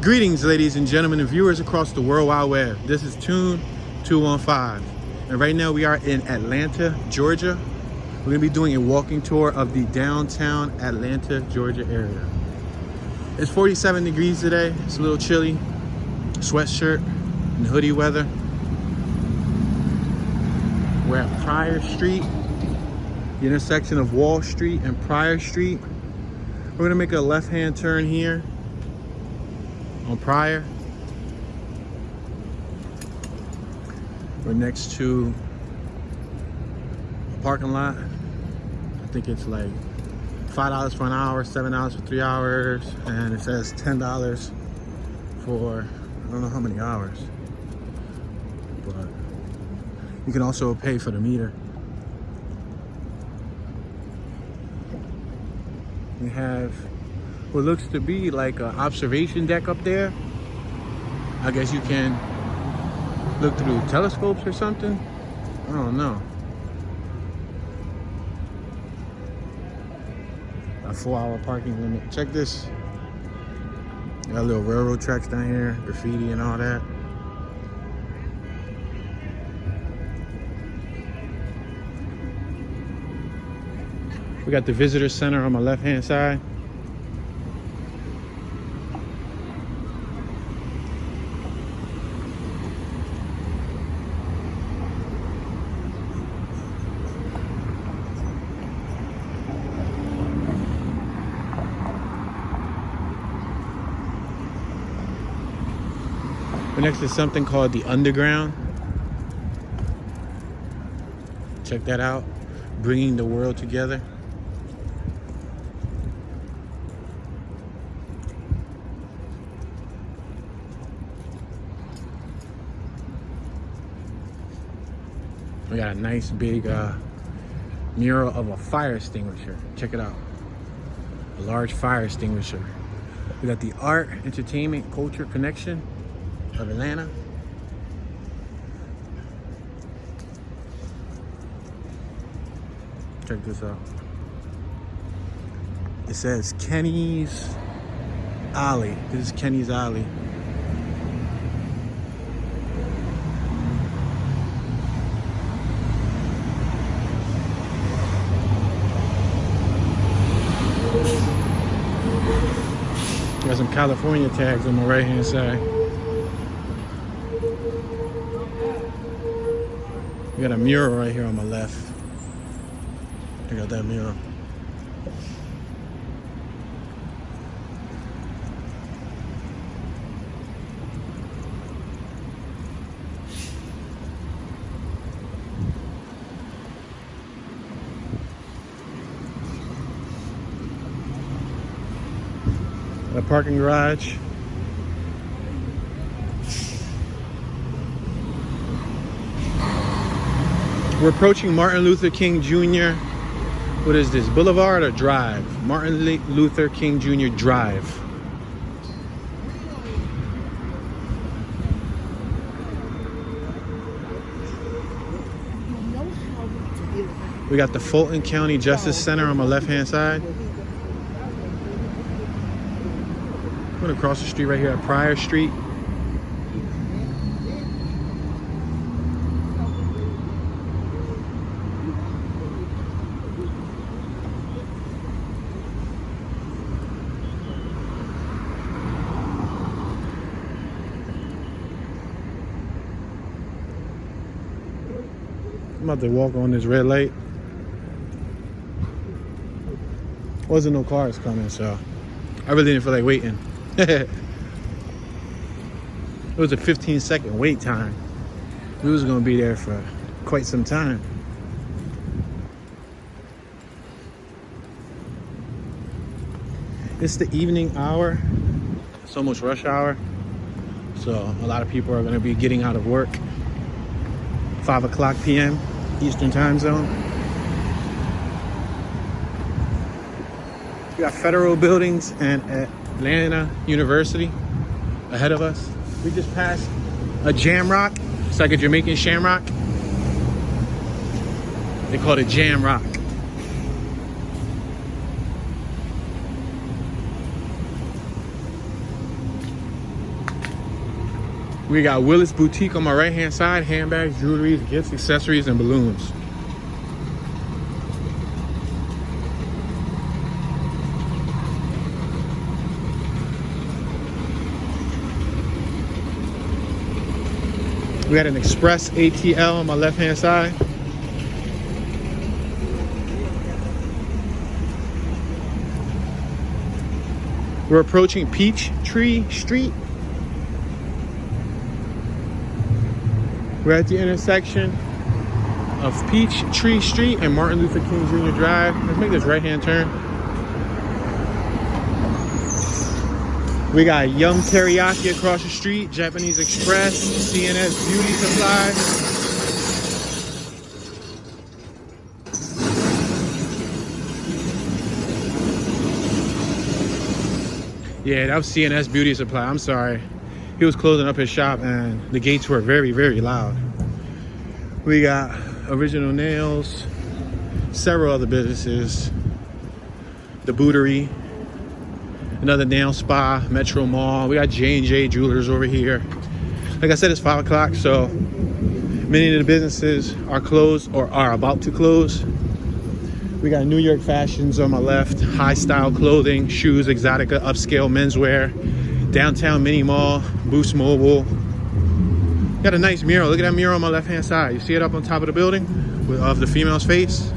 Greetings, ladies and gentlemen, and viewers across the World Wide Web. This is Tune 215, and right now we are in Atlanta, Georgia. We're going to be doing a walking tour of the downtown Atlanta, Georgia area. It's 47 degrees today. It's a little chilly. Sweatshirt and hoodie weather. We're at Pryor Street, the intersection of Wall Street and Pryor Street. We're going to make a left-hand turn here on Pryor. We're next to a parking lot. I think it's like $5 for an hour, $7 for 3 hours, and it says $10 for I don't know how many hours. But you can also pay for the meter. We have what looks to be like an observation deck up there. I guess you can look through telescopes or something. I don't know. A 4-hour parking limit. Check this. Got little railroad tracks down here, graffiti and all that. We got the visitor center on my left-hand side. We're next to something called the Underground. Check that out. Bringing the world together. We got a nice big mural of a fire extinguisher. Check it out. A large fire extinguisher. We got the art, entertainment, culture connection of Atlanta. Check this out. It says Kenny's Alley. This is Kenny's Alley. Got some California tags on my right hand side. We got a mural right here on my left. Check out that mural. A parking garage. We're approaching Martin Luther King Jr. What is this? Boulevard or Drive? Martin Luther King Jr. Drive. We got the Fulton County Justice Center on my left-hand side. I'm gonna cross the street right here at Pryor Street. I'm about to walk on this red light. Wasn't no cars coming, so I really didn't feel like waiting. It was a 15-second wait time. We was gonna be there for quite some time. It's the evening hour. It's almost rush hour. So a lot of people are gonna be getting out of work. 5 o'clock p.m. Eastern time zone. We got federal buildings and Atlanta University ahead of us. We just passed a jam rock. It's like a Jamaican shamrock. They call it jam rock. We got Willis Boutique on my right hand side. Handbags, jewelry, gifts, accessories, and balloons. We got an Express ATL on my left hand side. We're approaching Peachtree Street. We're at the intersection of Peachtree Street and Martin Luther King Jr. Drive. Let's make this right-hand turn. We got Yum Teriyaki across the street, Japanese Express, CNS Beauty Supply. Yeah, that was CNS Beauty Supply. I'm sorry. He was closing up his shop and the gates were very, very loud. We got Original Nails, several other businesses, the Bootery, another nail spa, Metro Mall. We got J&J Jewelers over here. Like I said, it's 5 o'clock, so many of the businesses are closed or are about to close. We got New York Fashions on my left, high style clothing, shoes, Exotica, upscale menswear, downtown mini mall, Boost Mobile. Got a nice mural. Look at that mural on my left hand side. You see it up on top of the building of the female's face.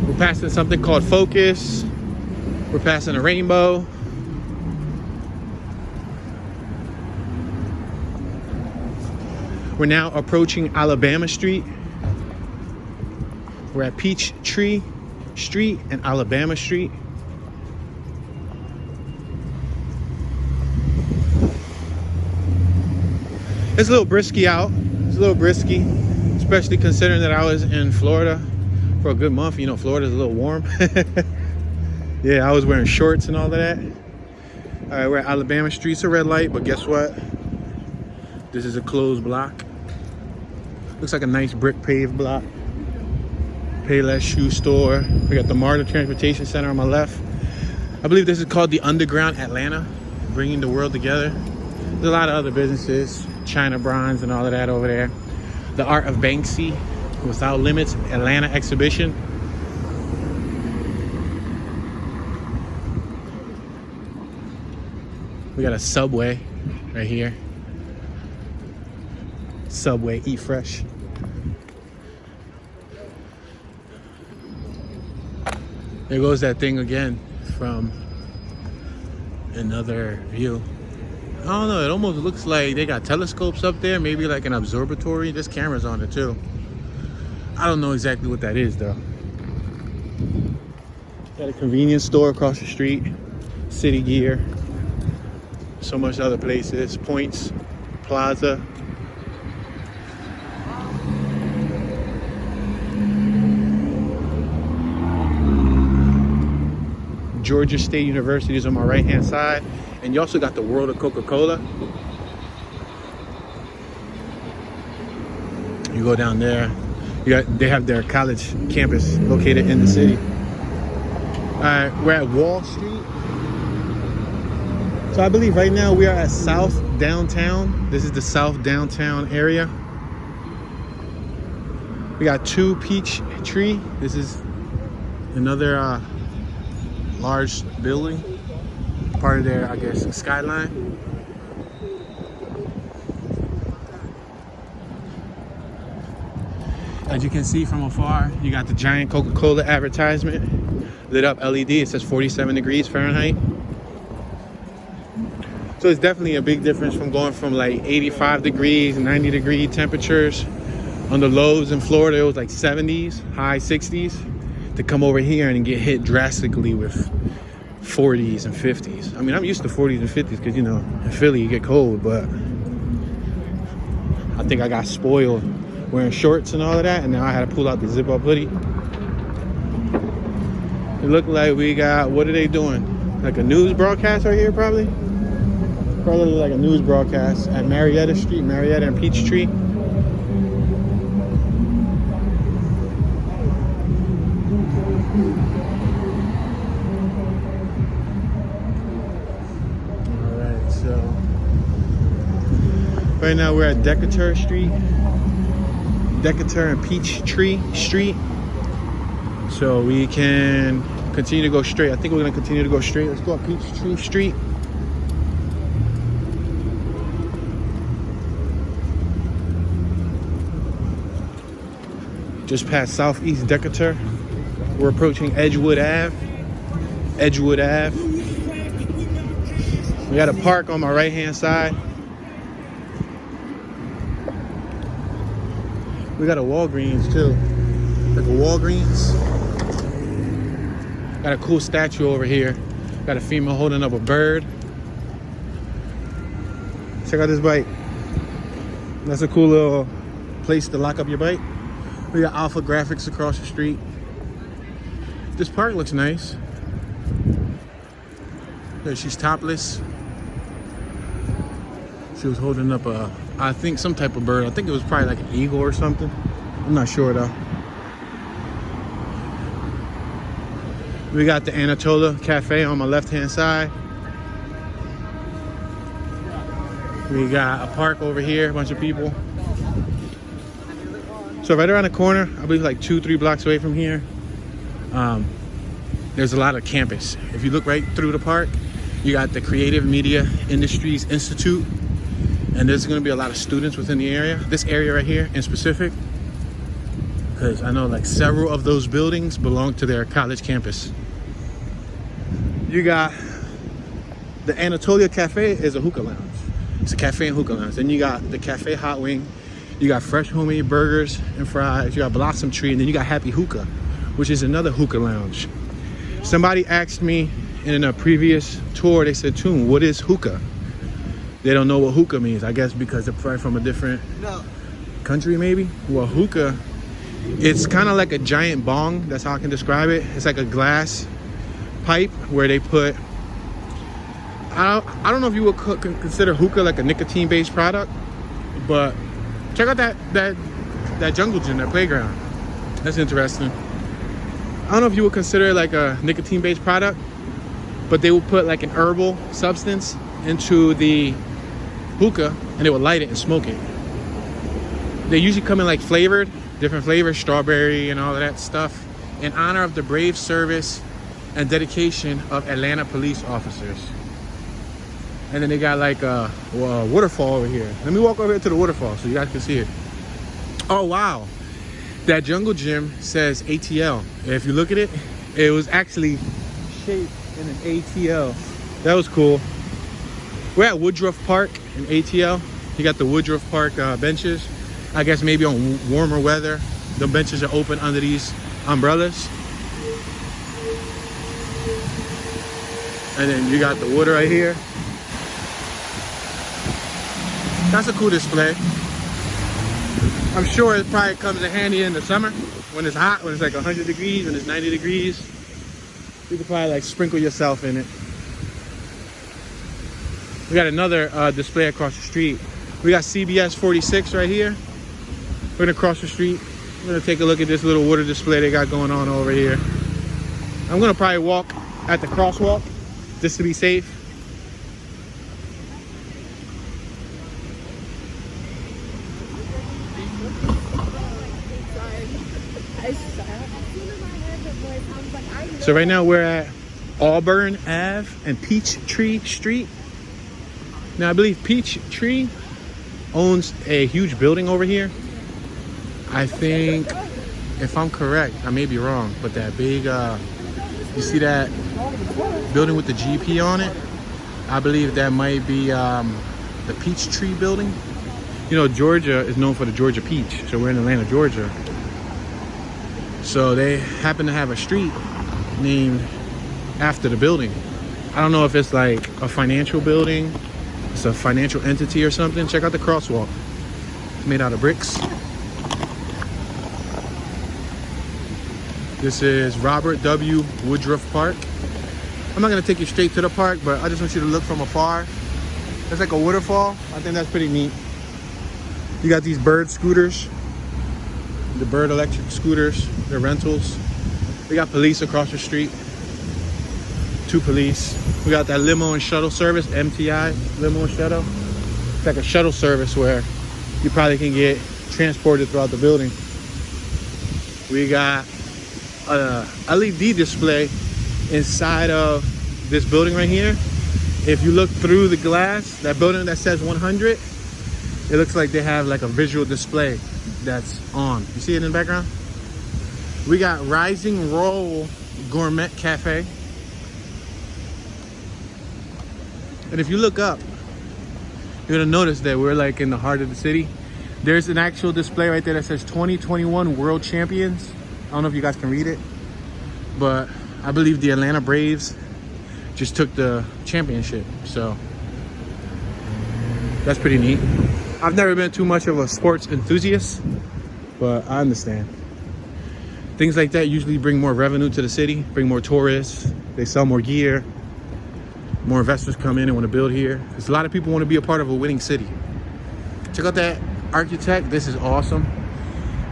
We're passing something called Focus. We're passing a rainbow. We're now approaching Alabama Street. We're at Peachtree Street and Alabama Street. It's a little brisky out. It's a little brisky, especially considering that I was in Florida for a good month. You know, Florida's a little warm. Yeah, I was wearing shorts and all of that. All right, we're at Alabama Street. It's a red light, but guess what? This is a closed block. Looks like a nice brick paved block. Payless Shoe Store. We got the MARTA Transportation Center on my left. I believe this is called the Underground Atlanta, bringing the world together. There's a lot of other businesses, China Bronze and all of that over there. The Art of Banksy, Without Limits, Atlanta exhibition. We got a Subway right here. Subway, eat fresh. There goes that thing again from another view. I don't know, it almost looks like they got telescopes up there, maybe like an observatory. There's cameras on it too. I don't know exactly what that is though. Got a convenience store across the street, City Gear, so much other places, Points, Plaza. Georgia State University is on my right hand side, and you also got the World of Coca-Cola. You go down there, they have their college campus located in the city. All right, we're at Wall Street. So I believe right now we are at South Downtown. This is the South Downtown area. We got 2 Peachtree. This is another large building, part of their, I guess, skyline. As you can see from afar, you got the giant Coca-Cola advertisement, lit up LED. It says 47 degrees Fahrenheit. So it's definitely a big difference from going from like 85 degrees, 90 degree temperatures on the lows in Florida. It was like 70s, high 60s. To come over here and get hit drastically with 40s and 50s. I mean, I'm used to 40s and 50s because, you know, in Philly you get cold, but I think I got spoiled wearing shorts and all of that, and now I had to pull out the zip-up hoodie. It looked like we got, what are they doing? Like a news broadcast right here, probably? Probably like a news broadcast at Marietta Street, Marietta and Peachtree. Right now we're at Decatur Street. Decatur and Peachtree Street. So we can continue to go straight. I think we're gonna continue to go straight. Let's go up Peachtree Street. Just past Southeast Decatur. We're approaching Edgewood Ave. Edgewood Ave. We got a park on my right hand side. We got a Walgreens too. Like a Walgreens. Got a cool statue over here. Got a female holding up a bird. Check out this bike. That's a cool little place to lock up your bike. We got Alpha Graphics across the street. This park looks nice. There, she's topless. She was holding up a, I think, some type of bird. I think it was probably like an eagle or something. I'm not sure though. We got the Anatolia Cafe on my left-hand side. We got a park over here, a bunch of people. So right around the corner, I believe like 2-3 blocks away from here, there's a lot of campus. If you look right through the park, you got the Creative Media Industries Institute, and there's gonna be a lot of students within the area. This area right here in specific, because I know like several of those buildings belong to their college campus. You got the Anatolia Cafe is a hookah lounge. It's a cafe and hookah lounge. Then you got the Cafe Hot Wing. You got fresh homemade burgers and fries. You got Blossom Tree, and then you got Happy Hookah, which is another hookah lounge. Somebody asked me in a previous tour, they said, "Toon, what is hookah?" They don't know what hookah means. I guess because they're probably from a different country, maybe. Well, hookah, it's kind of like a giant bong. That's how I can describe it. It's like a glass pipe where they put, I don't know if you would consider hookah like a nicotine-based product, but check out that jungle gym, that playground. That's interesting. I don't know if you would consider it like a nicotine-based product, but they would put like an herbal substance into the hookah and they would light it and smoke it. They usually come in like flavored, different flavors, strawberry and all of that stuff, in honor of the brave service and dedication of Atlanta police officers. And then they got like a waterfall over here. Let me walk over here to the waterfall so you guys can see it. Oh, wow. That jungle gym says ATL. If you look at it, it was actually shaped in an ATL. That was cool. We're at Woodruff Park in ATL. You got the Woodruff Park benches. I guess maybe on warmer weather, the benches are open under these umbrellas. And then you got the water right here. That's a cool display. I'm sure it probably comes in handy in the summer when it's hot, when it's like 100 degrees, when it's 90 degrees. You could probably like sprinkle yourself in it. We got another display across the street. We got CBS 46 right here. We're gonna cross the street. We're gonna take a look at this little water display they got going on over here. I'm gonna probably walk at the crosswalk just to be safe. So right now we're at Auburn Ave and Peachtree Street. Now I believe Peachtree owns a huge building over here. I think, if I'm correct, I may be wrong, but that big, you see that building with the GP on it? I believe that might be the Peachtree building. You know, Georgia is known for the Georgia peach, so we're in Atlanta, Georgia. So they happen to have a street named after the building. I don't know if it's like a financial building, it's a financial entity or something. Check out the crosswalk. It's made out of bricks. This is Robert W. Woodruff Park. I'm not gonna take you straight to the park, but I just want you to look from afar. It's like a waterfall. I think that's pretty neat. You got these bird scooters, the bird electric scooters, they're rentals. We got police across the street, 2 police. We got that limo and shuttle service, MTI limo and shuttle. It's like a shuttle service where you probably can get transported throughout the building. We got a LED display inside of this building right here. If you look through the glass, that building that says 100, it looks like they have like a visual display that's on. You see it in the background? We got Rising Roll Gourmet Cafe. And if you look up, you're gonna notice that we're like in the heart of the city. There's an actual display right there that says 2021 World Champions. I don't know if you guys can read it, but I believe the Atlanta Braves just took the championship. So that's pretty neat. I've never been too much of a sports enthusiast, but I understand. Things like that usually bring more revenue to the city, bring more tourists. They sell more gear. More investors come in and want to build here. Because a lot of people want to be a part of a winning city. Check out that architect. This is awesome.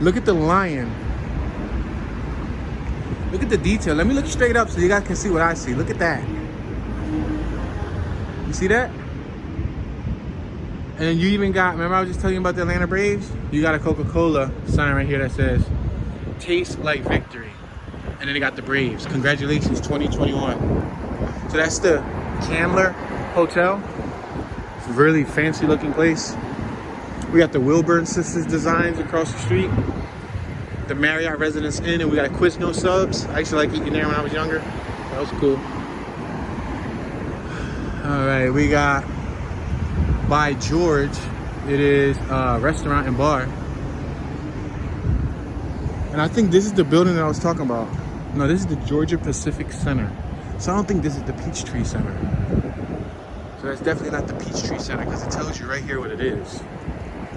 Look at the lion. Look at the detail. Let me look straight up so you guys can see what I see. Look at that. You see that? And then you even got, remember I was just telling you about the Atlanta Braves? You got a Coca-Cola sign right here that says, "Taste like victory." And then they got the Braves. Congratulations, 2021. So that's the Chandler Hotel. It's a really fancy looking place. We got the Wilburn Sisters designs across the street. The Marriott Residence Inn, and we got Quiznos subs. I used to like eating there when I was younger. That was cool. All right, we got by George. It is a restaurant and bar. And I think this is the building that I was talking about. No, this is the Georgia Pacific Center. So I don't think this is the Peachtree Center. So that's definitely not the Peachtree Center because it tells you right here what it is.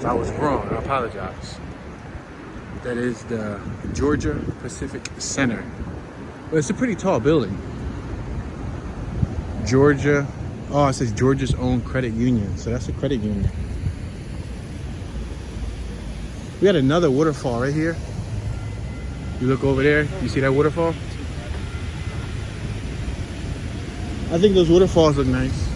So I was wrong, I apologize. That is the Georgia Pacific Center. But it's a pretty tall building. Georgia, oh, it says Georgia's own credit union. So that's a credit union. We got another waterfall right here. You look over there, you see that waterfall? I think those waterfalls look nice.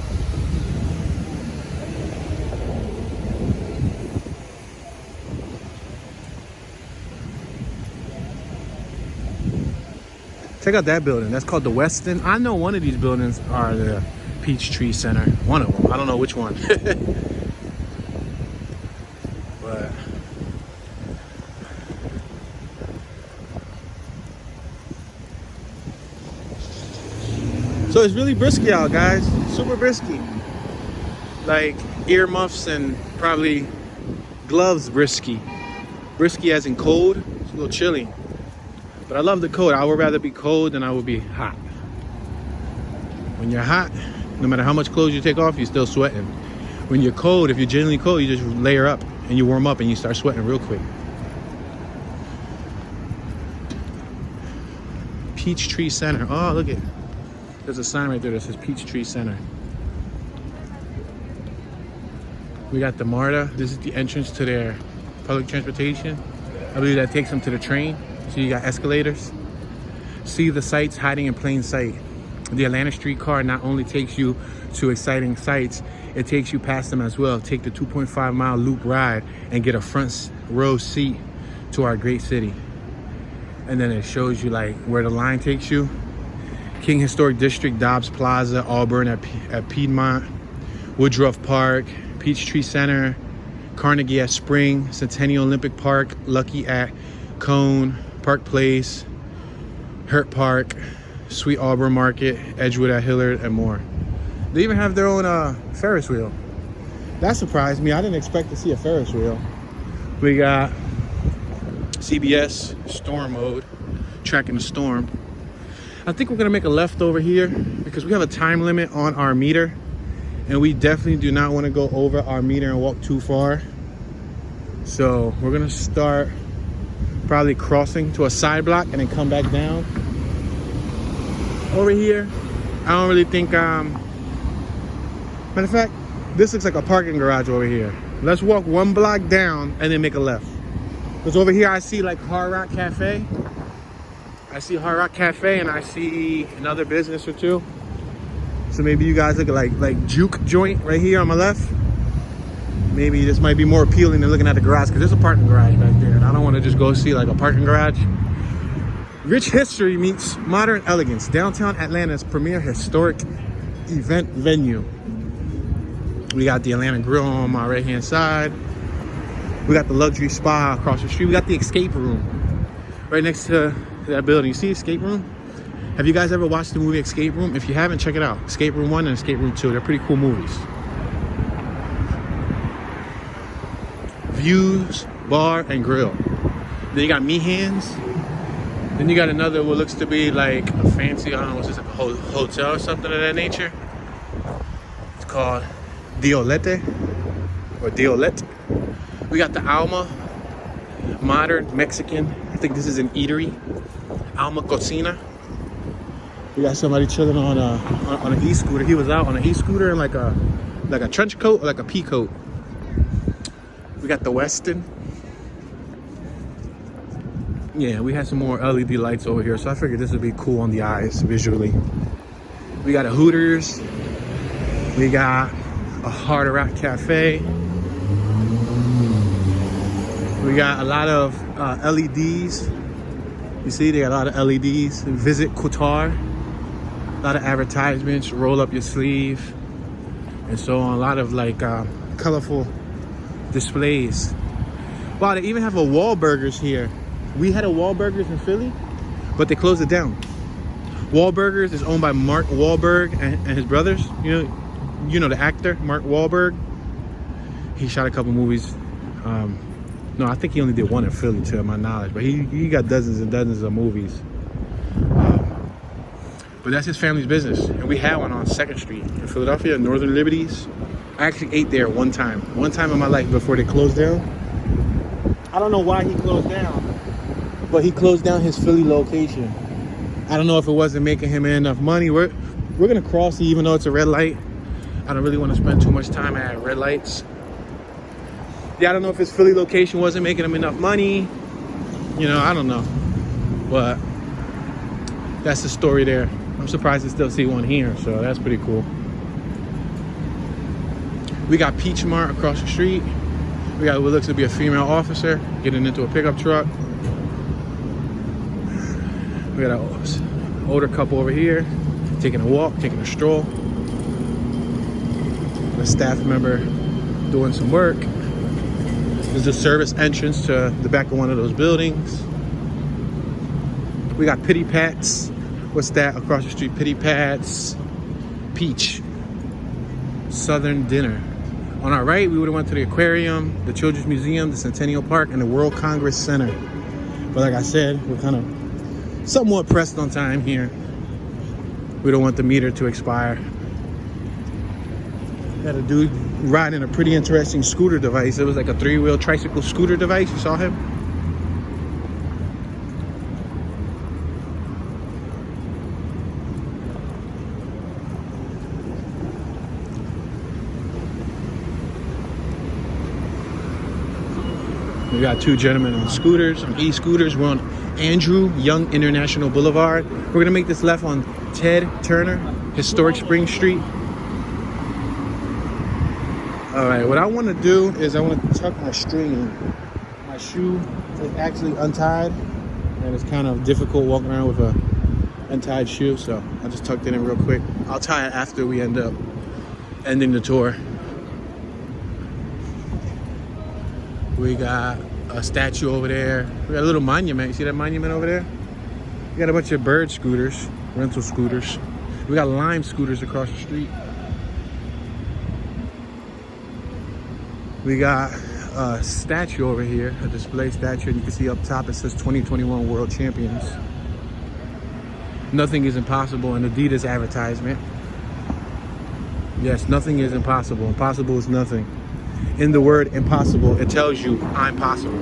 Check out that building. That's called the Westin. I know one of these buildings are the Peachtree Center. One of them. I don't know which one. But so it's really brisky out, guys. Super brisky. Like earmuffs and probably gloves brisky. Brisky as in cold. It's a little chilly. But I love the cold. I would rather be cold than I would be hot. When you're hot, no matter how much clothes you take off, you're still sweating. When you're cold, if you're genuinely cold, you just layer up and you warm up and you start sweating real quick. Peachtree Center. Oh, look at it. There's a sign right there that says Peachtree Center. We got the MARTA. This is the entrance to their public transportation. I believe that takes them to the train. So you got escalators. See the sights hiding in plain sight. The Atlanta streetcar not only takes you to exciting sights, it takes you past them as well. Take the 2.5 mile loop ride and get a front row seat to our great city. And then it shows you like where the line takes you. King Historic District, Dobbs Plaza, Auburn at Piedmont, Woodruff Park, Peachtree Center, Carnegie at Spring, Centennial Olympic Park, Lucky at Cone, Park Place, Hurt Park, Sweet Auburn Market, Edgewood at Hillard, and more. They even have their own Ferris wheel. That surprised me. I didn't expect to see a Ferris wheel. We got CBS storm mode, tracking the storm. I think we're gonna make a left over here because we have a time limit on our meter, and we definitely do not want to go over our meter and walk too far. So we're gonna start probably crossing to a side block and then come back down. Over here, I don't really think, matter of fact, this looks like a parking garage over here. Let's walk one block down and then make a left. Because over here I see like Hard Rock Cafe. I see Hard Rock Cafe and I see another business or two. So maybe you guys look at like Juke Joint right here on my left. maybe this might be more appealing than looking at the garage, because there's a parking garage back there, and I don't want to just go see like a parking garage. Rich history meets modern elegance. Downtown Atlanta's premier historic event venue. We got the Atlanta Grill on my right hand side. We got the luxury spa across the street. We got the escape room right next to that building. You see escape room? Have you guys ever watched the movie Escape Room? If you haven't, check it out. Escape Room 1 and Escape Room 2. They're pretty cool movies. Views, bar, and grill. Then you got Meehan's. Then you got another what looks to be like a fancy, I don't know, what's this, like a hotel or something of that nature. It's called Diolete or Diolette. We got the Alma, modern Mexican. I think this is an eatery. Alma Cocina. We got somebody chilling on an e-scooter. He was out on an e-scooter in like a trench coat or like a pea coat. We got the Westin. Yeah, we had some more LED lights over here, so I figured this would be cool on the eyes visually. We got a Hooters. We got a Hard Rock Cafe. We got a lot of LEDs. You see, they got a lot of LEDs. Visit Qatar. A lot of advertisements. Roll up your sleeve, and so on. A lot of like colorful displays. Wow, they even have a Wahlburgers here. We had a Wahlburgers in Philly, but they closed it down. Wahlburgers is owned by Mark Wahlberg and his brothers. You know the actor Mark Wahlberg. He shot a couple movies. No, I think he only did one in Philly, to my knowledge, but he got dozens and dozens of movies. But that's his family's business, and we had one on 2nd Street in Philadelphia, Northern Liberties. I actually ate there one time in my life before they closed down. I don't know why he closed down, but he closed down his Philly location. I don't know if it wasn't making him enough money. We're gonna cross it, even though it's a red light. I don't really want to spend too much time at red lights. Yeah, I don't know if his Philly location wasn't making him enough money. You know, I don't know, but that's the story there. I'm surprised to still see one here, so that's pretty cool. We got Peach Mart across the street. We got what looks to be a female officer getting into a pickup truck. We got an older couple over here taking a walk, taking a stroll. A staff member doing some work. There's a service entrance to the back of one of those buildings. We got Pity Pat's. What's that across the street? Pity Pat's Peach Southern Dinner. On our right, we would have went to the aquarium, the Children's Museum, the Centennial Park, and the World Congress Center. But like I said, we're kind of somewhat pressed on time here. We don't want the meter to expire. Got a dude riding a pretty interesting scooter device. It was like a 3-wheel tricycle scooter device. You saw him? We got 2 gentlemen on scooters, on e-scooters. We're on Andrew Young International Boulevard. We're gonna make this left on Ted Turner, Historic Spring Street. All right, what I want to do is I want to tuck my string in. My shoe is actually untied, and it's kind of difficult walking around with a untied shoe, so I just tucked it in real quick. I'll tie it after we end up ending the tour. We got a statue over there. We got a little monument. You see that monument over there? We got a bunch of bird scooters, rental scooters. We got Lime scooters across the street. We got a statue over here, a display statue, and you can see up top it says 2021 World Champions. Nothing is impossible, an Adidas advertisement. Yes, nothing is impossible. Impossible is nothing. In the word impossible, it tells you I'm possible.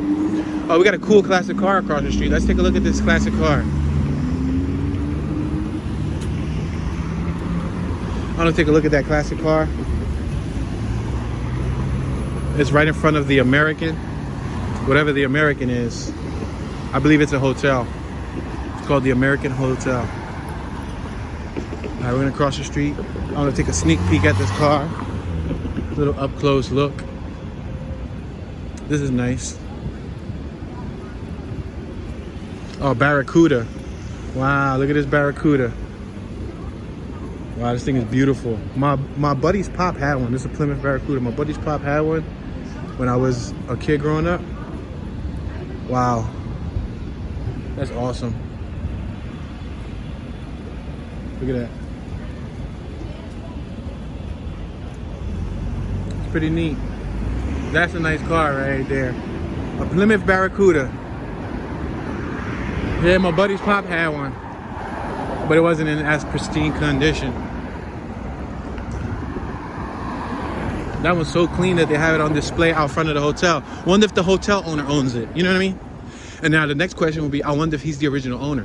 Oh, we got a cool classic car across the street. Let's take a look at this classic car. I want to take a look at that classic car. It's right in front of the American, whatever the American is. I believe it's a hotel. It's called the American Hotel. All right, we're gonna cross the street. I'm gonna take a sneak peek at this car. A little up close look. This is nice. Oh, Barracuda. Wow, look at this Barracuda. Wow, this thing is beautiful. My buddy's pop had one. This is a Plymouth Barracuda. My buddy's pop had one when I was a kid growing up. Wow. That's awesome. Look at that. It's pretty neat. That's a nice car right there. A Plymouth Barracuda. Yeah, my buddy's pop had one, but it wasn't in as pristine condition. That one's so clean that they have it on display out front of the hotel. Wonder if the hotel owner owns it. You know what I mean? And now the next question would be, I wonder if he's the original owner.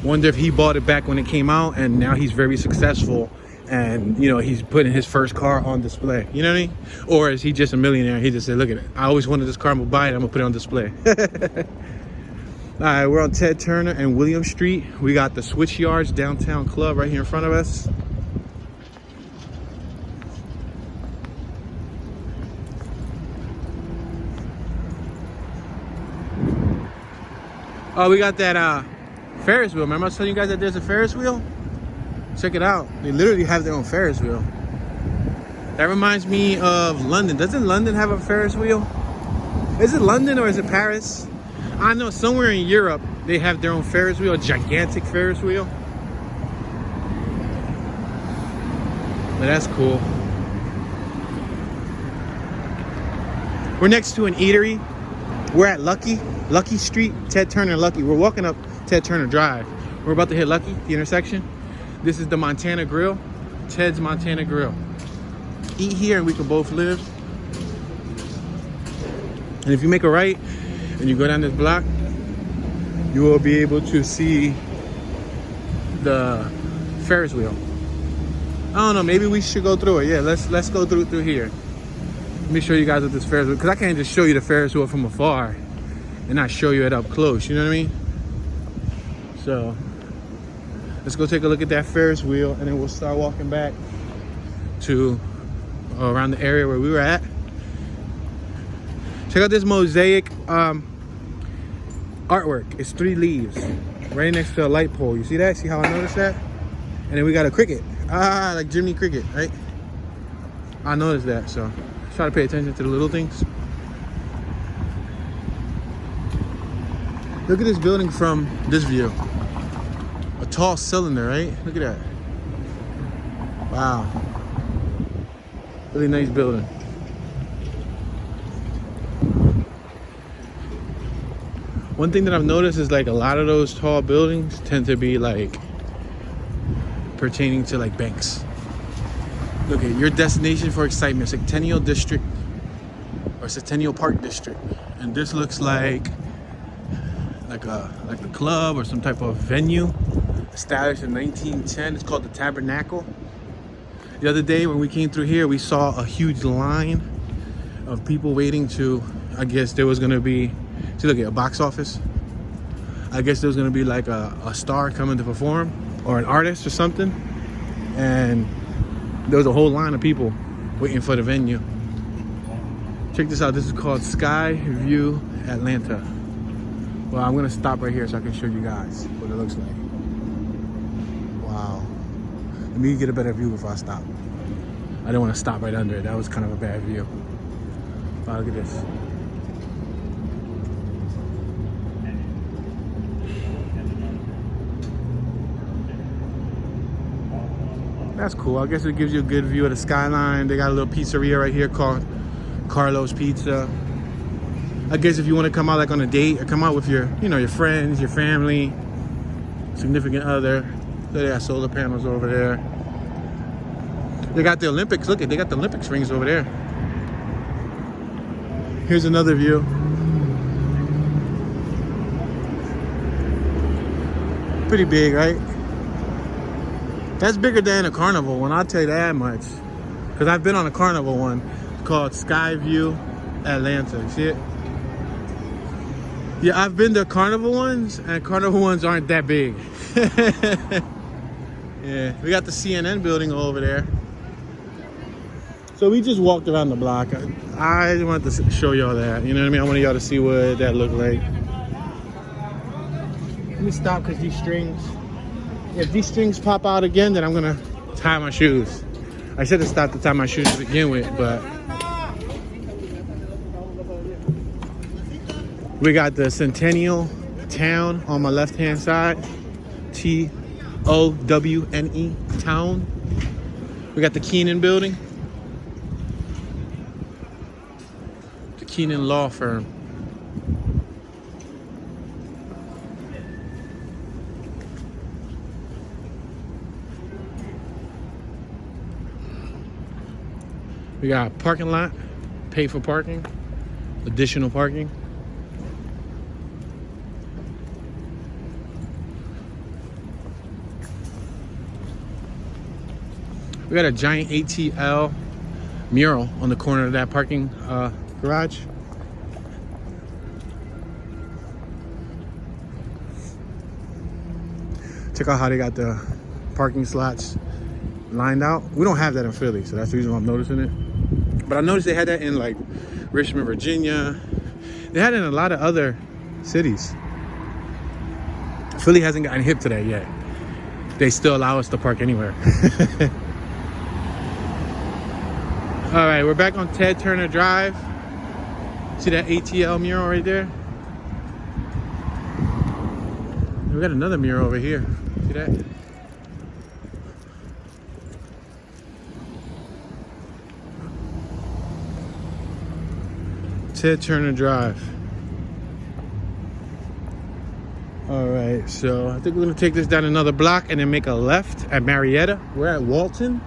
Wonder if he bought it back when it came out and now he's very successful and, you know, he's putting his first car on display. You know what I mean? Or is he just a millionaire? He just said, look at it. I always wanted this car. I'm going to buy it. I'm going to put it on display. All right, we're on Ted Turner and William Street. We got the Switch Yards Downtown Club right here in front of us. Oh, we got that Ferris wheel. Remember I was telling you guys that there's a Ferris wheel? Check it out. They literally have their own Ferris wheel. That reminds me of London. Doesn't London have a Ferris wheel? Is it London or is it Paris? I know somewhere in Europe they have their own Ferris wheel, a gigantic Ferris wheel. But that's cool. We're next to an eatery. We're at Lucky Street, Ted Turner and Lucky. We're walking up Ted Turner Drive. We're about to hit Lucky, the intersection. This is the Montana Grill, Ted's Montana Grill. Eat here and we can both live. And if you make a right and you go down this block, you will be able to see the Ferris wheel. I don't know, maybe we should go through it. Yeah, let's go through here. Let me show you guys what this Ferris wheel, because I can't just show you the Ferris wheel from afar and not show you it up close, you know what I mean? So let's go take a look at that Ferris wheel and then we'll start walking back to around the area where we were at. Check out this mosaic artwork. It's 3 leaves right next to a light pole. You see that? See how I noticed that? And then we got a cricket. Like Jiminy Cricket, right? I noticed that, so try to pay attention to the little things. Look at this building from this view. A tall cylinder, right? Look at that. Wow. Really nice building. One thing that I've noticed is like a lot of those tall buildings tend to be like pertaining to like banks. Look at your destination for excitement, Centennial District or Centennial Park District. And this looks like a club or some type of venue established in 1910. It's called the Tabernacle. The other day when we came through here, we saw a huge line of people waiting to, I guess there was gonna be, see, look at a box office. I guess there was gonna be like a star coming to perform or an artist or something. And there was a whole line of people waiting for the venue. Check this out. This is called Sky View Atlanta. Well, I'm gonna stop right here so I can show you guys what it looks like. Wow. Let me get a better view before I stop. I didn't want to stop right under it. That was kind of a bad view. Wow, look at this. That's cool. I guess it gives you a good view of the skyline. They got a little pizzeria right here called Carlo's Pizza. I guess if you want to come out like on a date or come out with your, you know, your friends, your family, significant other. So they got solar panels over there. They got the Olympics. Look at, they got the Olympics rings over there. Here's another view. Pretty big, right? That's bigger than a carnival one, I'll tell you that much. Because I've been on a carnival one called Skyview Atlanta. You see it? Yeah, I've been to carnival ones, and carnival ones aren't that big. Yeah, we got the CNN building over there. So we just walked around the block. I wanted to show y'all that. You know what I mean? I wanted y'all to see what that looked like. Let me stop because these strings, if these strings pop out again, then I'm gonna tie my shoes. I should have stopped to tie my shoes to begin with, but we got the Centennial town on my left hand side. T-O-W-N-E, town. We got the Keenan building. The Keenan law firm. We got a parking lot, pay for parking, additional parking. We got a giant ATL mural on the corner of that parking garage. Check out how they got the parking slots lined out. We don't have that in Philly, so that's the reason why I'm noticing it. But I noticed they had that in like Richmond, Virginia. They had it in a lot of other cities. Philly hasn't gotten hip to that yet. They still allow us to park anywhere. All right, we're back on Ted Turner Drive. See that ATL mural right there? We got another mural over here. See that? Ted Turner Drive. All right, so I think we're gonna take this down another block and then make a left at Marietta. We're at Walton.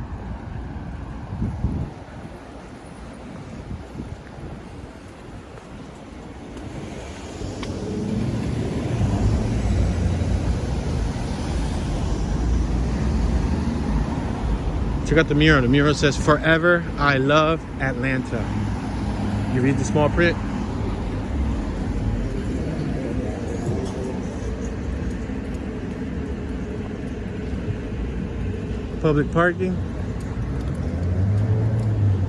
Check out the mural. The mural says, "Forever, I love Atlanta." You read the small print? Public parking.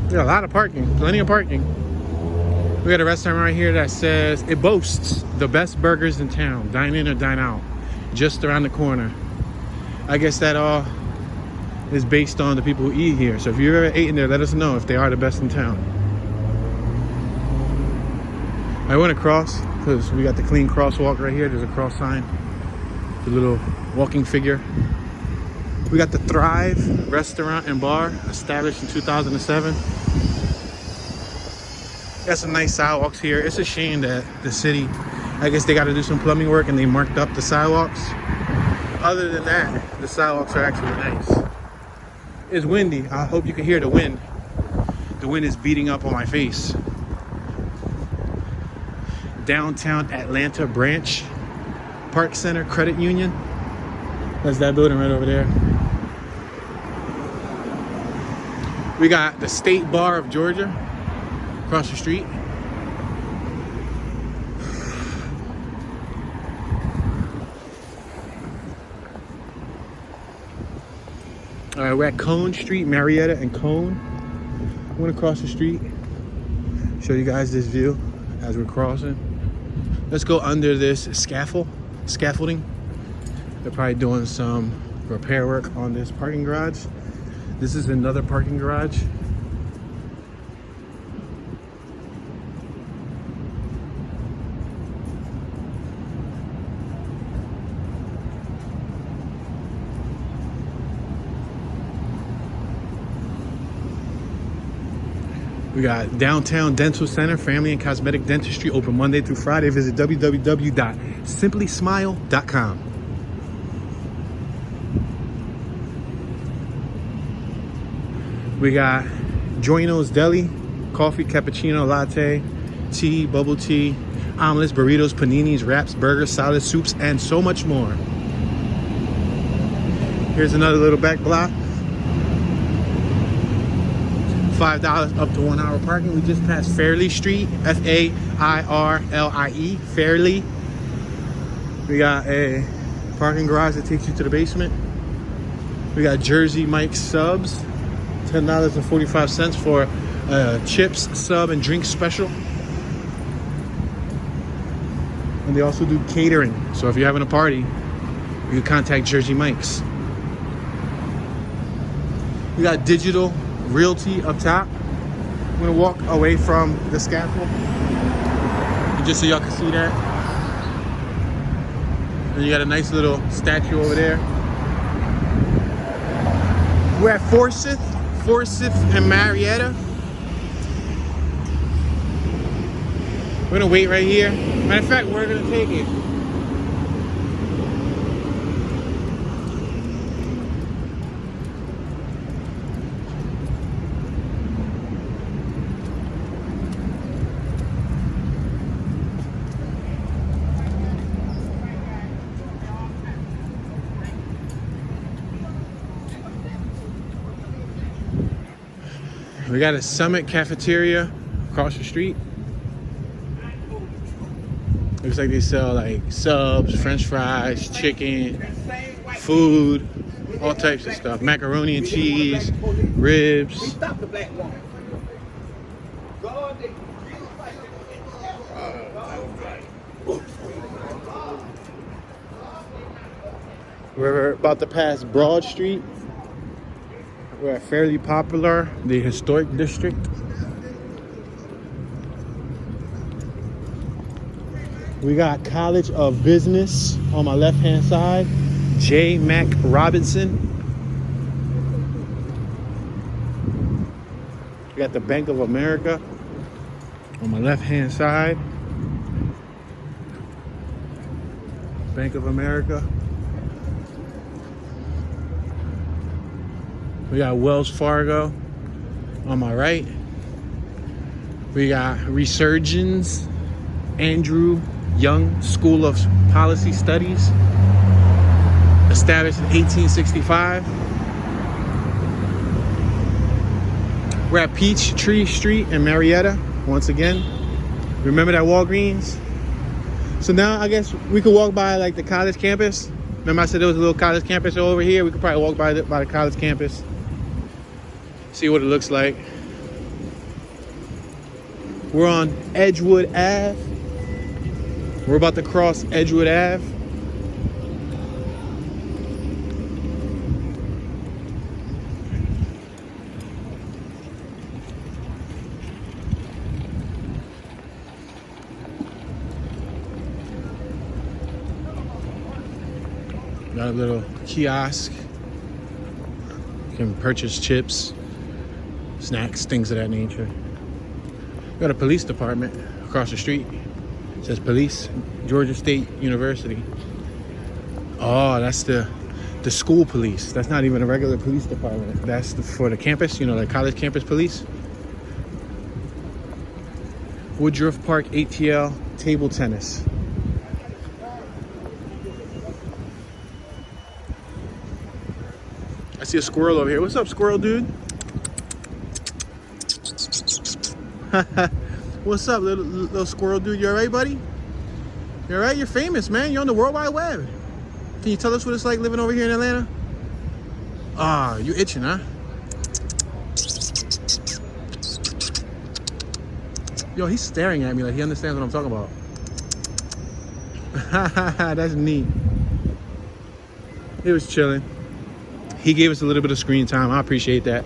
We got a lot of parking, plenty of parking. We got a restaurant right here that says, it boasts the best burgers in town. Dine in or dine out. Just around the corner. I guess that all is based on the people who eat here. So if you've ever eaten there, let us know if they are the best in town. I went across because we got the clean crosswalk right here. There's a cross sign, the little walking figure. We got the Thrive restaurant and bar, established in 2007. Got some nice sidewalks here. It's a shame that the city, I guess they got to do some plumbing work and they marked up the sidewalks. Other than that, the sidewalks are actually nice. It's windy. I hope you can hear the wind. The wind is beating up on my face. Downtown Atlanta branch, Park Center Credit Union. That's that building right over there. We got the State Bar of Georgia across the street. All right, we're at Cone Street, Marietta and Cone. I went across the street. Show you guys this view as we're crossing. Let's go under this scaffolding. They're probably doing some repair work on this parking garage. This is another parking garage. We got Downtown Dental Center, Family and Cosmetic Dentistry, open Monday through Friday. Visit www.simplysmile.com. We got Joino's Deli, coffee, cappuccino, latte, tea, bubble tea, omelets, burritos, paninis, wraps, burgers, salads, soups, and so much more. Here's another little back block. $5 up to 1 hour parking. We just passed Fairlie Street, F-A-I-R-L-I-E, Fairlie. We got a parking garage that takes you to the basement. We got Jersey Mike's Subs, $10.45 for chips, sub, and drink special. And they also do catering. So if you're having a party, you can contact Jersey Mike's. We got Digital Realty up top. I'm gonna walk away from the scaffold just so y'all can see that. And you got a nice little statue over there. We're at Forsyth and Marietta. We're gonna wait right here. Matter of fact, we're gonna take it. We got a Summit cafeteria across the street. Looks like they sell like subs, french fries, chicken, food, all types of stuff. Macaroni and cheese, ribs. We're about to pass Broad Street. We're at Fairlie-Poplar, the historic district. We got College of Business on my left-hand side. J. Mac Robinson. We got the Bank of America on my left-hand side. Bank of America. We got Wells Fargo on my right. We got Resurgence, Andrew Young School of Policy Studies, established in 1865. We're at Peachtree Street in Marietta, once again. Remember that Walgreens? So now I guess we could walk by like the college campus. Remember I said there was a little college campus over here? We could probably walk by the college campus. See what it looks like. We're on Edgewood Ave. We're about to cross Edgewood Ave. Got a little kiosk. You can purchase chips, snacks, things of that nature. Got a police department across the street. It says Police, Georgia State University. Oh, that's the school police. That's not even a regular police department. That's for the campus, you know, like college campus police. Woodruff Park ATL table tennis. I see a squirrel over here. What's up, squirrel dude? What's up, little squirrel dude? You all right, buddy? You all right? You're famous, man. You're on the World Wide Web. Can you tell us what it's like living over here in Atlanta? Ah, you itching, huh? Yo, he's staring at me like he understands what I'm talking about. That's neat. He was chilling. He gave us a little bit of screen time. I appreciate that.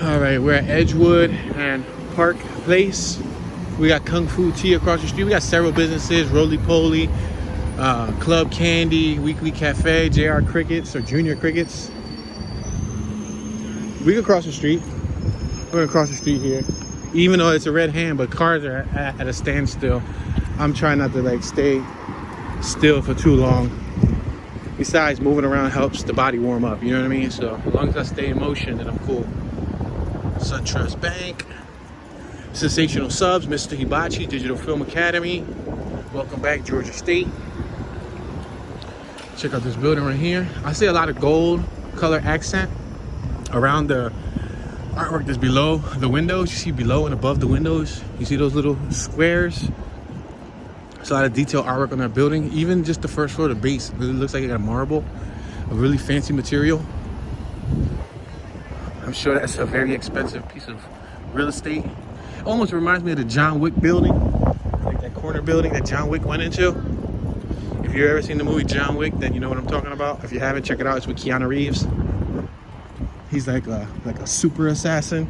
All right, we're at Edgewood and Park Place. We got Kung Fu Tea across the street. We got several businesses, Roly Poly, Club Candy, Weekly Cafe, JR Crickets or Junior Crickets. We can cross the street. We're gonna cross the street here. Even though it's a red hand, but cars are at a standstill. I'm trying not to like stay still for too long. Besides, moving around helps the body warm up, you know what I mean? So as long as I stay in motion, then I'm cool. SunTrust Bank, Sensational Subs, Mr. Hibachi, Digital Film Academy. Welcome back, Georgia State. Check out this building right here. I see a lot of gold color accent around the artwork that's below the windows. You see below and above the windows, you see those little squares. There's a lot of detailed artwork on that building. Even just the first floor, the base really looks like it got marble, a really fancy material. I'm sure that's a very expensive piece of real estate. It almost reminds me of the John Wick building, like that corner building that John Wick went into. If you've ever seen the movie John Wick, then you know what I'm talking about. If you haven't, check it out. It's with Keanu Reeves. He's like a super assassin.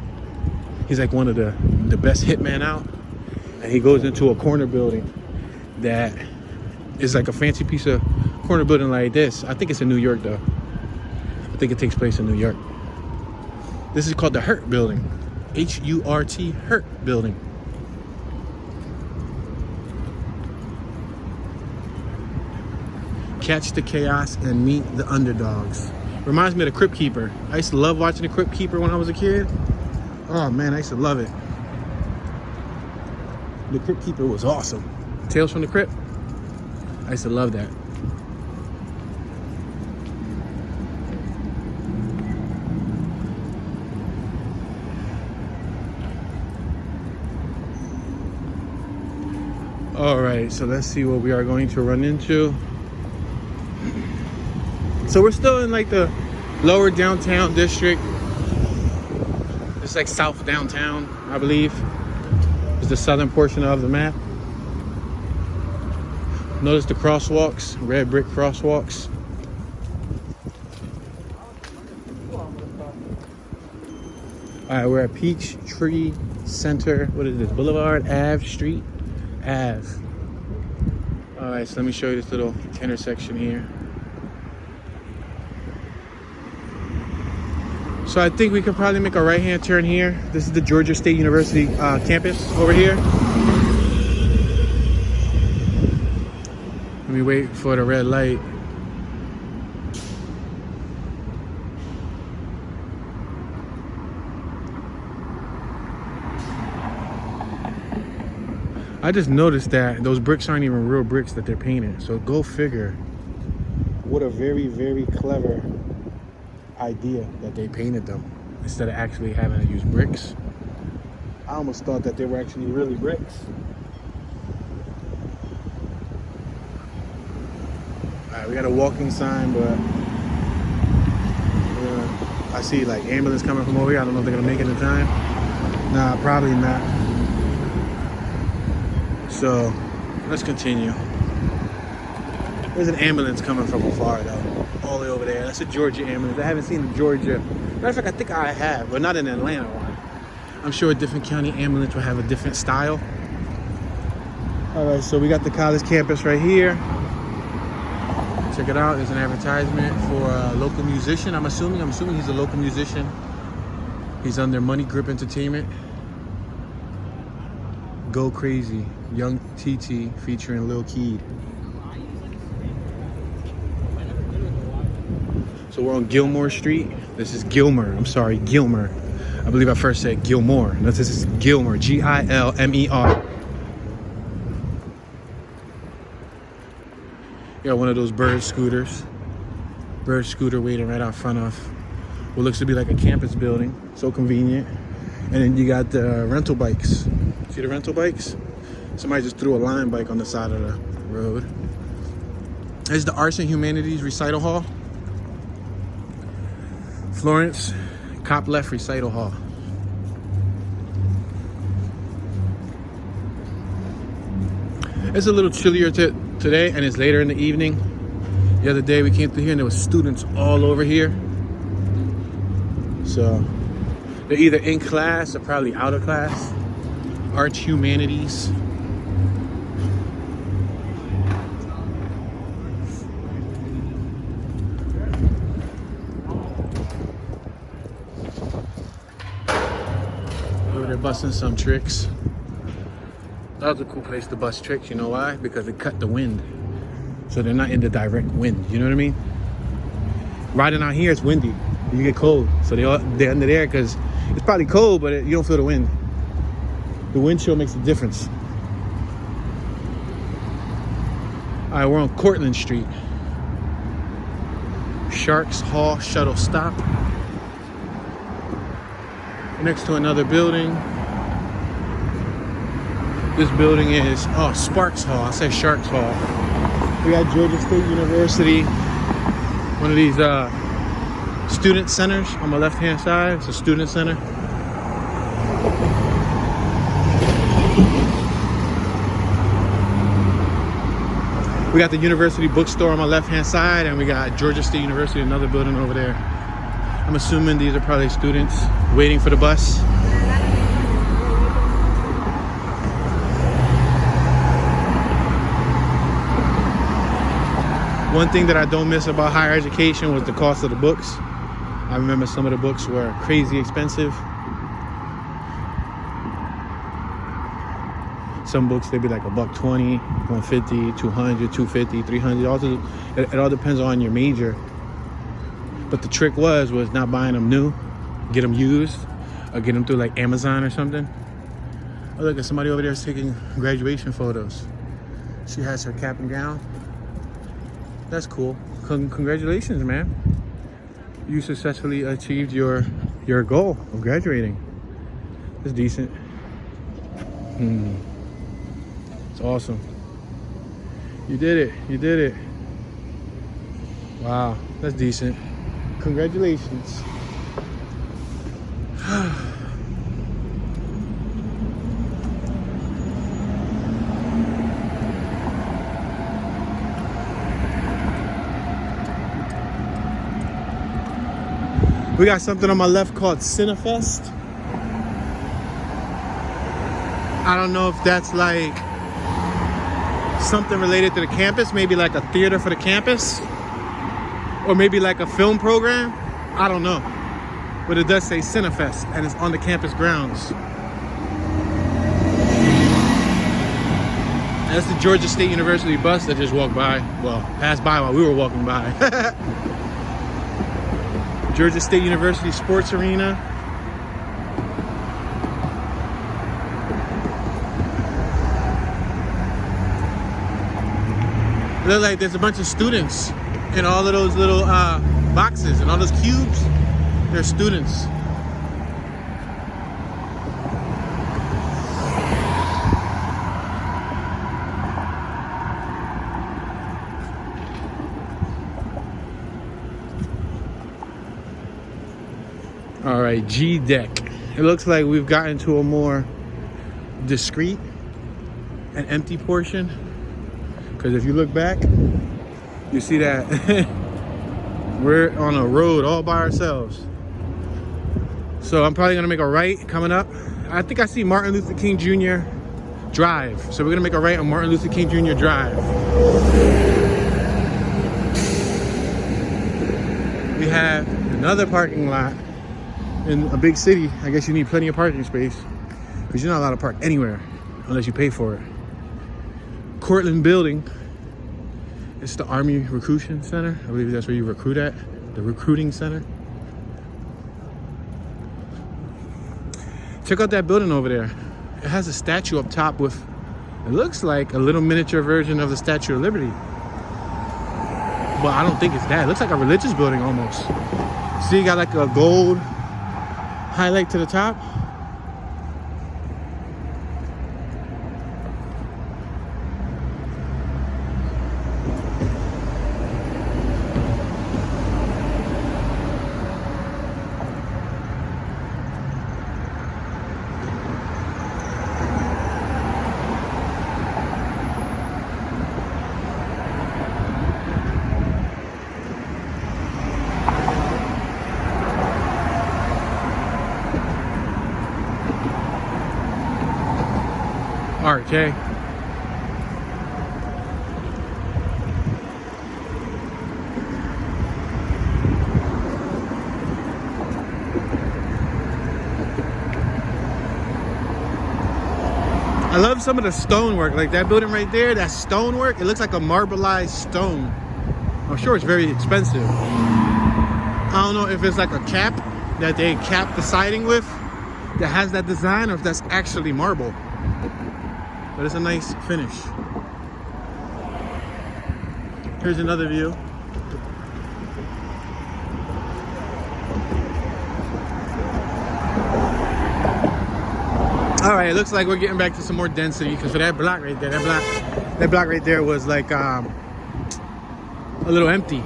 He's like one of the best hitmen out. And he goes into a corner building that is like a fancy piece of corner building like this. I think it's in New York though. I think it takes place in New York. This is called the Hurt Building. H-U-R-T, Hurt Building. Catch the chaos and meet the underdogs. Reminds me of the Crypt Keeper. I used to love watching the Crypt Keeper when I was a kid. Oh man, I used to love it. The Crypt Keeper was awesome. Tales from the Crypt. I used to love that. All right, so let's see what we are going to run into. So we're still in like the lower downtown district. It's like south downtown, I believe. It's the southern portion of the map. Notice the crosswalks, red brick crosswalks. All right, we're at Peachtree Center. What is this? Boulevard, Ave, Street, Ave. All right, so let me show you this little intersection here. So I think we could probably make a right-hand turn here. This is the Georgia State University campus over here. Let me wait for the red light. I just noticed that those bricks aren't even real bricks that they're painting. So go figure. What a very, very clever idea that they painted them instead of actually having to use bricks. I almost thought that they were actually really bricks. Alright, we got a walking sign, but I see like ambulance coming from over here. I don't know if they're gonna make it in time. Nah, probably not. So let's continue. There's an ambulance coming from afar though. All the way over there. That's a Georgia ambulance. I haven't seen a Georgia. Matter of fact, I think I have, but not an Atlanta one. I'm sure a different county ambulance will have a different style. All right, so we got the college campus right here. Check it out. There's an advertisement for a local musician. I'm assuming he's a local musician. He's under Money Grip Entertainment. Go Crazy, Young TT featuring Lil Keed. So we're on Gilmore Street. This is Gilmer. I'm sorry, Gilmer. I believe I first said Gilmore. No, this is Gilmer. G-I-L-M-E-R. You got one of those bird scooters. Bird scooter waiting right out front of what looks to be like a campus building. So convenient. And then you got the rental bikes. See the rental bikes? Somebody just threw a line bike on the side of the road. There's the Arts and Humanities Recital Hall. Florence Cop Left Recital Hall. It's a little chillier today, and it's later in the evening. The other day we came through here and there was students all over here. So they're either in class or probably out of class. Arts, Humanities. They're busting some tricks. That was a cool place to bust tricks. You know why? Because it cut the wind. So they're not in the direct wind. You know what I mean? Riding out here, it's windy. You get cold. So they're under there because it's probably cold, but you don't feel the wind. The wind chill makes a difference. All right, we're on Cortlandt Street. Sharks Hall shuttle stop. Next to another building. This building is, Sparks Hall. I said Sharks Hall. We got Georgia State University. One of these student centers on my left-hand side. It's a student center. We got the University Bookstore on my left-hand side, and we got Georgia State University, another building over there. I'm assuming these are probably students waiting for the bus. One thing that I don't miss about higher education was the cost of the books. I remember some of the books were crazy expensive. Some books, they'd be like $120, $150, $200, $250, $300. It all depends on your major. But the trick was not buying them new, get them used, or get them through like Amazon or something. Oh, look, somebody over there is taking graduation photos. She has her cap and gown. That's cool. Congratulations, man. You successfully achieved your goal of graduating. That's decent. It's awesome. You did it. You did it. Wow, that's decent. Congratulations. We got something on my left called Cinefest. I don't know if that's like something related to the campus, maybe like a theater for the campus, or maybe like a film program. I don't know. But it does say Cinefest, and it's on the campus grounds. That's the Georgia State University bus that just walked by. Well, passed by while we were walking by. Georgia State University Sports Arena. It looks like there's a bunch of students in all of those little boxes and all those cubes. They're students. All right, G deck. It looks like we've gotten to a more discreet and empty portion. Because if you look back, you see that we're on a road all by ourselves. So I'm probably gonna make a right coming up. I think I see Martin Luther King Jr. Drive. So we're gonna make a right on Martin Luther King Jr. Drive. We have another parking lot. In a big city, I guess you need plenty of parking space because you're not allowed to park anywhere unless you pay for it. Cortland Building. It's the Army Recruitment Center. I believe that's where you recruit at. The Recruiting Center. Check out that building over there. It has a statue up top with, it looks like a little miniature version of the Statue of Liberty. But I don't think it's that. It looks like a religious building almost. See, you got like a gold highlight to the top. Okay. I love some of the stonework, like that building right there, that stonework. It looks like a marbleized stone. I'm sure it's very expensive. I don't know if it's like a cap that they cap the siding with that has that design, or if that's actually marble. But it's a nice finish. Here's another view. All right, it looks like we're getting back to some more density, because for that block right there, that block right there was like a little empty.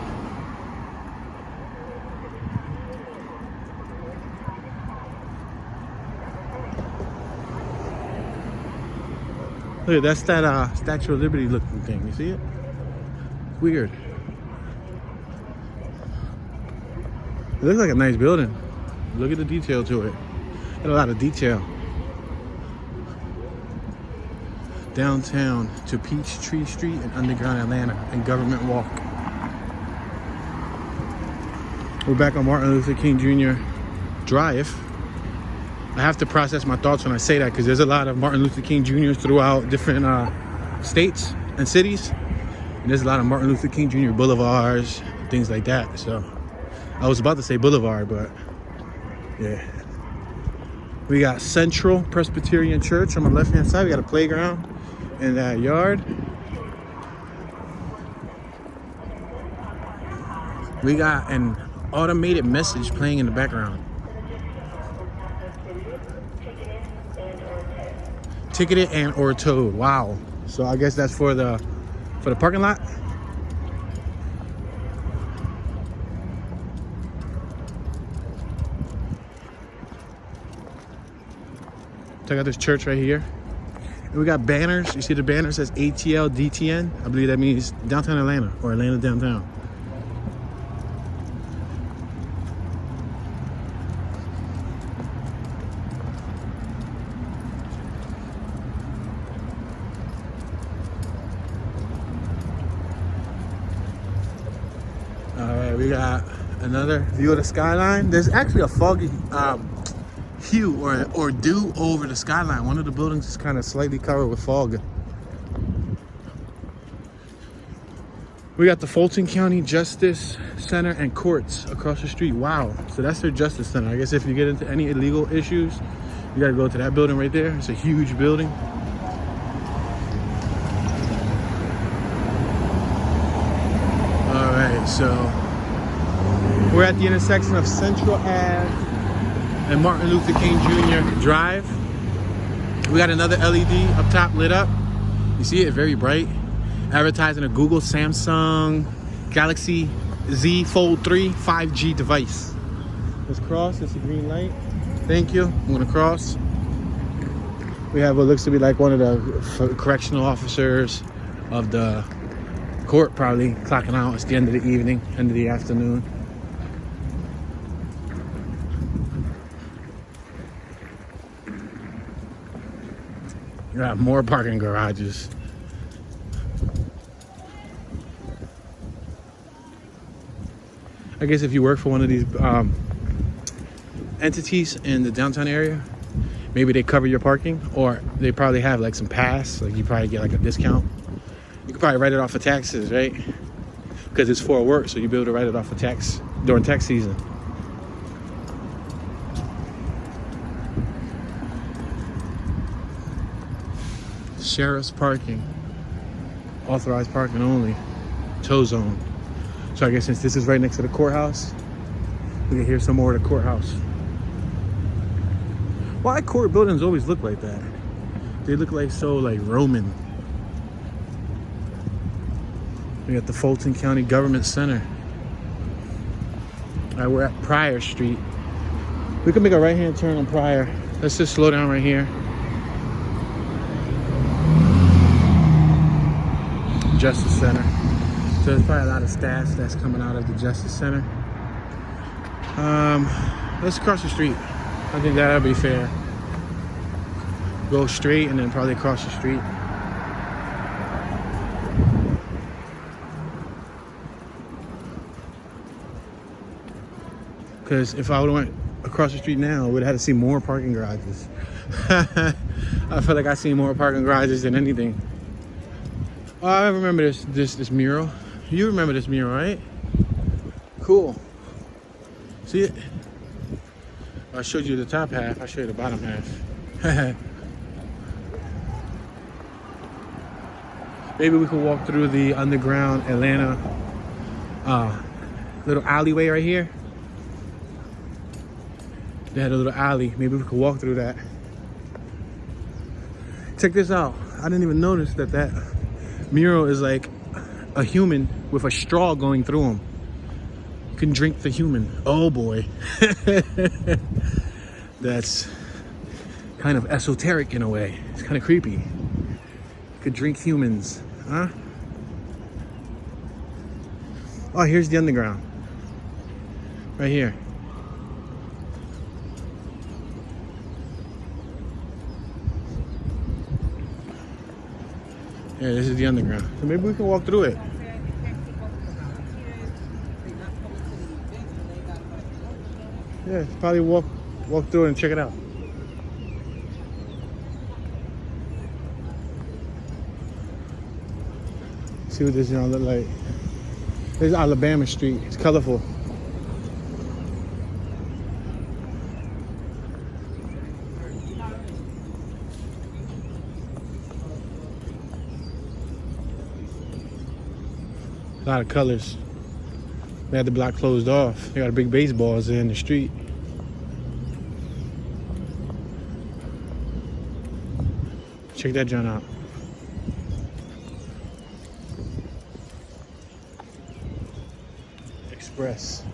Look, that's that Statue of Liberty looking thing. You see it? Weird. It looks like a nice building. Look at the detail to it. Got a lot of detail. Downtown to Peachtree Street and underground Atlanta and Government Walk. We're back on Martin Luther King Jr. Drive. I have to process my thoughts when I say that because there's a lot of Martin Luther King Jr.'s throughout different states and cities. And there's a lot of Martin Luther King Jr. boulevards, things like that. So I was about to say Boulevard, but yeah. We got Central Presbyterian Church on the left-hand side. We got a playground in that yard. We got an automated message playing in the background. Ticketed and or towed. Wow. So I guess that's for the parking lot. Check out this church right here. And we got banners. You see the banner says ATL DTN. I believe that means downtown Atlanta or Atlanta downtown. All right, we got another view of the skyline. There's actually a foggy hue or dew over the skyline. One of the buildings is kind of slightly covered with fog. We got the Fulton County Justice Center and Courts across the street. Wow. So that's their Justice Center. I guess if you get into any illegal issues, you got to go to that building right there. It's a huge building. All right, so we're at the intersection of Central Ave and Martin Luther King Jr. Drive. We got another LED up top lit up. You see it, very bright. Advertising a Google Samsung Galaxy Z Fold 3 5G device. Let's cross, it's a green light. Thank you, I'm gonna cross. We have what looks to be like one of the correctional officers of the court probably clocking out. It's the end of the evening, end of the afternoon. You got more parking garages. I guess if you work for one of these entities in the downtown area, maybe they cover your parking, or they probably have like some pass, like you probably get like a discount. You could probably write it off of taxes, right? Because it's for work, so you'll be able to write it off of tax during tax season. Sheriff's parking, authorized parking only, tow zone. So I guess since this is right next to the courthouse, we can hear some more of the courthouse. Why court buildings always look like that? They look like so like Roman. We got the Fulton County Government Center. All right, we're at Pryor Street. We can make a right-hand turn on Pryor. Let's just slow down right here. Justice Center. So there's probably a lot of staff that's coming out of the Justice Center. Let's cross the street. I think that'll be fair. Go straight and then probably cross the street. Because if I would have went across the street now, I would have had to see more parking garages. I feel like I've seen more parking garages than anything. Oh, I remember this mural. You remember this mural, right? Cool. See it? I showed you the top half. I'll show you the bottom half. Maybe we could walk through the underground Atlanta little alleyway right here. They had a little alley. Maybe we could walk through that. Check this out. I didn't even notice that mural is like a human with a straw going through him. You can drink the human. Oh boy. That's kind of esoteric in a way. It's kind of creepy. could drink humans, huh? Oh, here's the underground. Right here. Yeah, this is the underground. So maybe we can walk through it. Yeah, probably walk through it and check it out. See what this look like. This is Alabama Street. It's colorful. A lot of colors. They had the block closed off. They got a big baseballs in the street. Check that joint out. Express.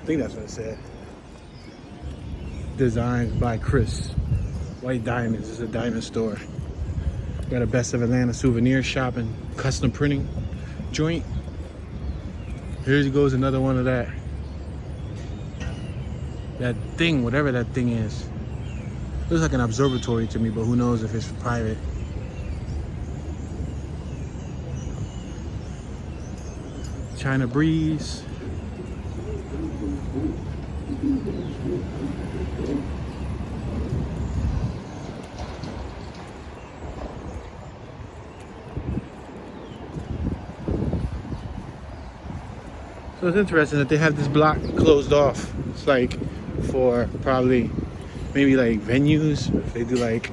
I think that's what it said. Designed by Chris. White Diamonds is a diamond store. Got a Best of Atlanta souvenir shop and custom printing joint. Here goes another one of that thing, whatever that thing is. Looks like an observatory to me, but who knows if it's private. China Breeze. So it's interesting that they have this block closed off. It's like for probably maybe like venues, if they do like,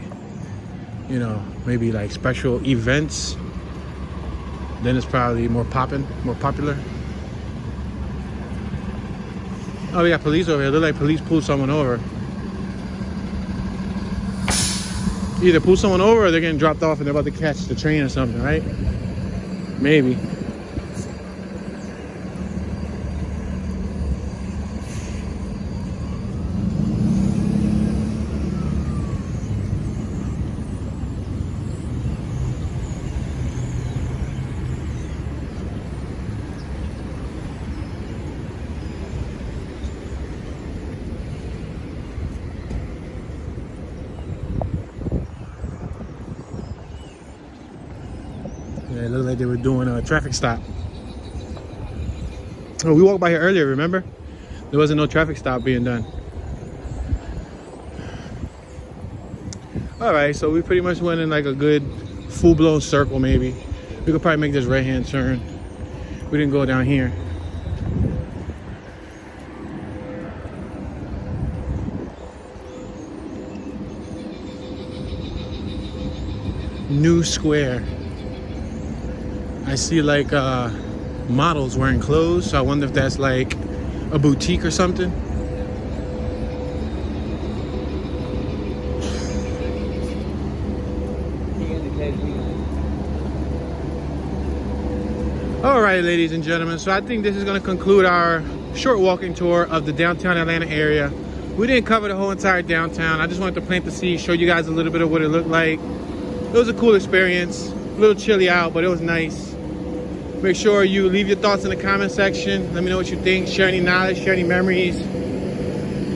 you know, maybe like special events, then it's probably more popular. Oh, we got police over here. Look like police pulled someone over. Either pull someone over or they're getting dropped off and they're about to catch the train or something, right? Maybe. Yeah, it looked like they were doing a traffic stop. Oh, we walked by here earlier, remember? There wasn't no traffic stop being done. All right, so we pretty much went in like a good full-blown circle maybe. We could probably make this right-hand turn. We didn't go down here. New Square. I see like models wearing clothes, so I wonder if that's like a boutique or something. All right, ladies and gentlemen, so I think this is going to conclude our short walking tour of the downtown Atlanta area. We didn't cover the whole entire downtown. I just wanted to plant the seed, show you guys a little bit of what it looked like. It was a cool experience. A little chilly out, but it was nice. Make sure you leave your thoughts in the comment section. Let me know what you think. Share any knowledge, share any memories.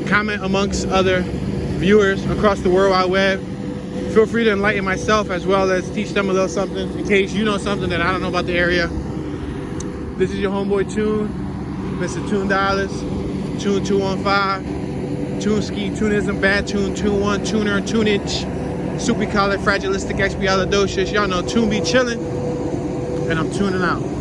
Comment amongst other viewers across the World Wide Web. Feel free to enlighten myself as well as teach them a little something in case you know something that I don't know about the area. This is your homeboy Tune, Mr. Tune Dollars, Tune 215, Tune Ski, Tunism, Bad Tune, Tune 1, Tuner, Tunage, Soupy Collar, Fragilistic, XBL, Y'all know Tune be chillin', and I'm tuning out.